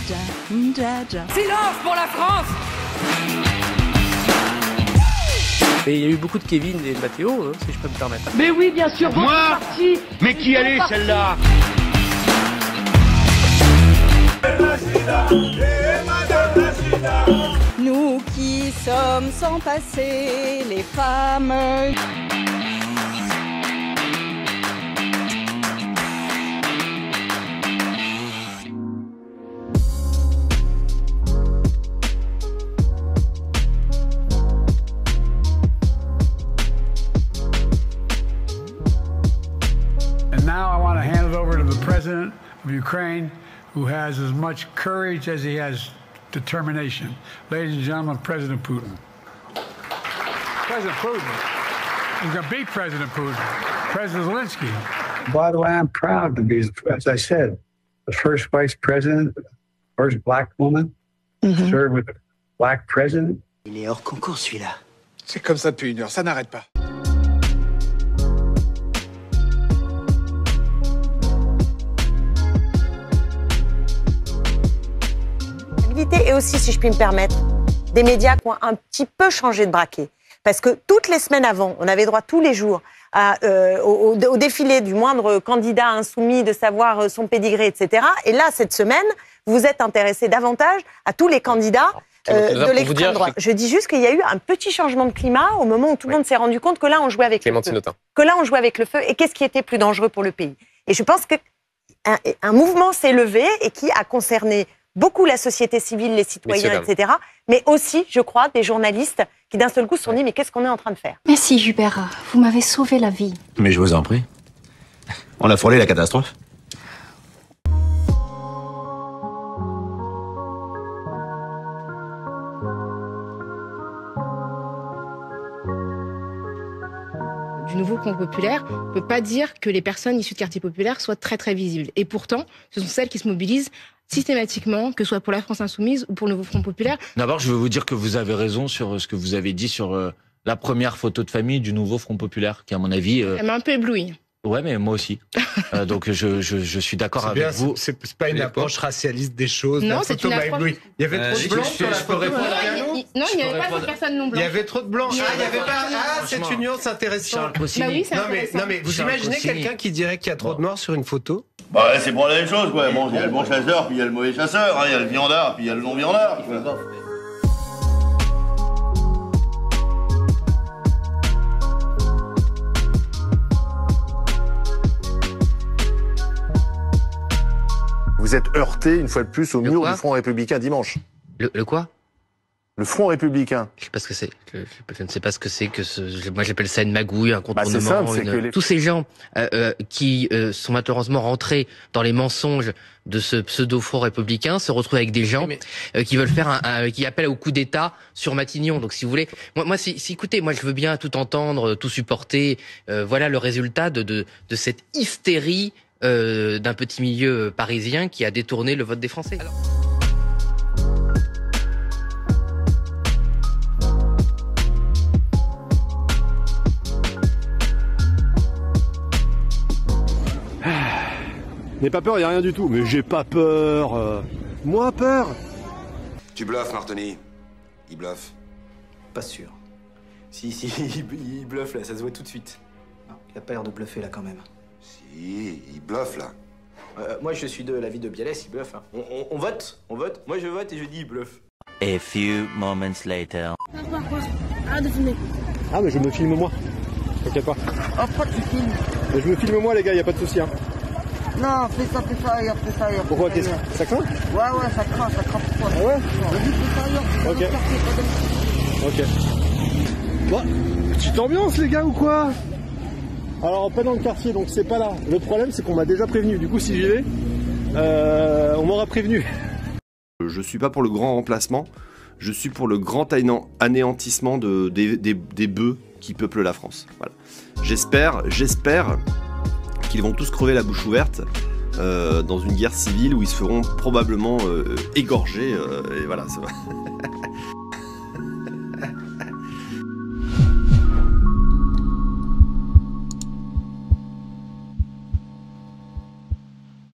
Silence pour la France! Et il y a eu beaucoup de Kevin et de Mathéo, hein, si je peux me permettre. Mais oui, bien sûr, moi? Mais qui elle est celle-là? Nous qui sommes sans passé, les femmes. And now I want to hand it over to the president of Ukraine, who has as much courage as he has determination. Ladies and gentlemen, President Putin. President Putin. He's going to beat President Putin. President Zelensky. By the way, I'm proud to be, as I said, the first vice president, first black woman, serve with a black president. Il est hors concours, celui-là. C'est comme ça depuis 1 heure, ça n'arrête pas. Et aussi, si je puis me permettre, des médias qui ont un petit peu changé de braquet. Parce que toutes les semaines avant, on avait droit tous les jours au défilé du moindre candidat insoumis, de savoir son pédigré, etc. Et là, cette semaine, vous êtes intéressés davantage à tous les candidats de l'extrême droite. Je dis juste qu'il y a eu un petit changement de climat au moment où tout le monde s'est rendu compte que là, on jouait avec le feu. Que là, on jouait avec le feu. Et qu'est-ce qui était plus dangereux pour le pays? Et je pense qu'un mouvement s'est levé et qui a concerné beaucoup la société civile, les citoyens, etc. Mais aussi, je crois, des journalistes qui d'un seul coup se sont dit « Mais qu'est-ce qu'on est en train de faire ?» Merci Hubert, vous m'avez sauvé la vie. Mais je vous en prie. On a frôlé la catastrophe. Du nouveau Front populaire, on ne peut pas dire que les personnes issues de quartiers populaires soient très très visibles. Et pourtant, ce sont celles qui se mobilisent systématiquement, que ce soit pour la France Insoumise ou pour le nouveau Front populaire. D'abord, je veux vous dire que vous avez raison sur ce que vous avez dit sur la première photo de famille du nouveau Front populaire, qui à mon avis... Elle m'a un peu éblouie. Ouais, mais moi aussi. Donc je suis d'accord avec vous. C'est pas une approche racialiste des choses. Non, c'est une approche... Il y avait trop de blancs sur la photo. Non, il n'y avait pas de personne non blanche. Il y avait trop de blancs. Ah, il y avait pas. Ah, c'est une nuance intéressante. Bah oui, c'est intéressant. Non mais vous imaginez quelqu'un qui dirait qu'il y a trop de noirs sur une photo? Bah c'est pour la même chose quoi. Bon, il y a le bon chasseur, puis il y a le mauvais chasseur, il y a le viandard, puis il y a le non viandard. Vous êtes heurté une fois de plus au mur du Front républicain dimanche. Le quoi? Le Front républicain. Je sais pas ce que c'est. Je ne sais pas ce que c'est moi j'appelle ça une magouille, un contournement. Tous ces gens qui sont malheureusement rentrés dans les mensonges de ce pseudo-Front républicain se retrouvent avec des gens qui veulent faire qui appellent au coup d'État sur Matignon. Donc si vous voulez, moi écoutez, moi je veux bien tout entendre, tout supporter. Voilà le résultat de cette hystérie d'un petit milieu parisien qui a détourné le vote des Français. N'aie pas peur, il n'y a rien du tout. Mais j'ai pas peur. Moi peur. Tu bluffes, Martoni. Il bluffe. Pas sûr. Si, il bluffe là, ça se voit tout de suite. Non, il a pas l'air de bluffer là quand même. Si, il bluffe là. Moi je suis de l'avis de Bialès, il bluffe. Hein. On vote. Moi je vote et je dis il bluffe. A few moments later. Ah mais je me filme moi. T'inquiète pas. Oh, pourquoi tu filmes? Mais je me filme moi les gars, y a pas de souci. Hein. Non, fais ça ailleurs, fais ça ailleurs. Pourquoi? Ça craint? Ouais, ça craint pourquoi? Ah ouais? Vas-y, fais ça ailleurs. Ok. Bon, petite ambiance les gars ou quoi? Alors pas dans le quartier, donc c'est pas là. Le problème c'est qu'on m'a déjà prévenu, du coup si j'y vais, on m'aura prévenu. Je suis pas pour le grand remplacement, je suis pour le grand anéantissement des bœufs qui peuplent la France. Voilà. J'espère qu'ils vont tous crever la bouche ouverte dans une guerre civile où ils se feront probablement égorger. Et voilà, ça va.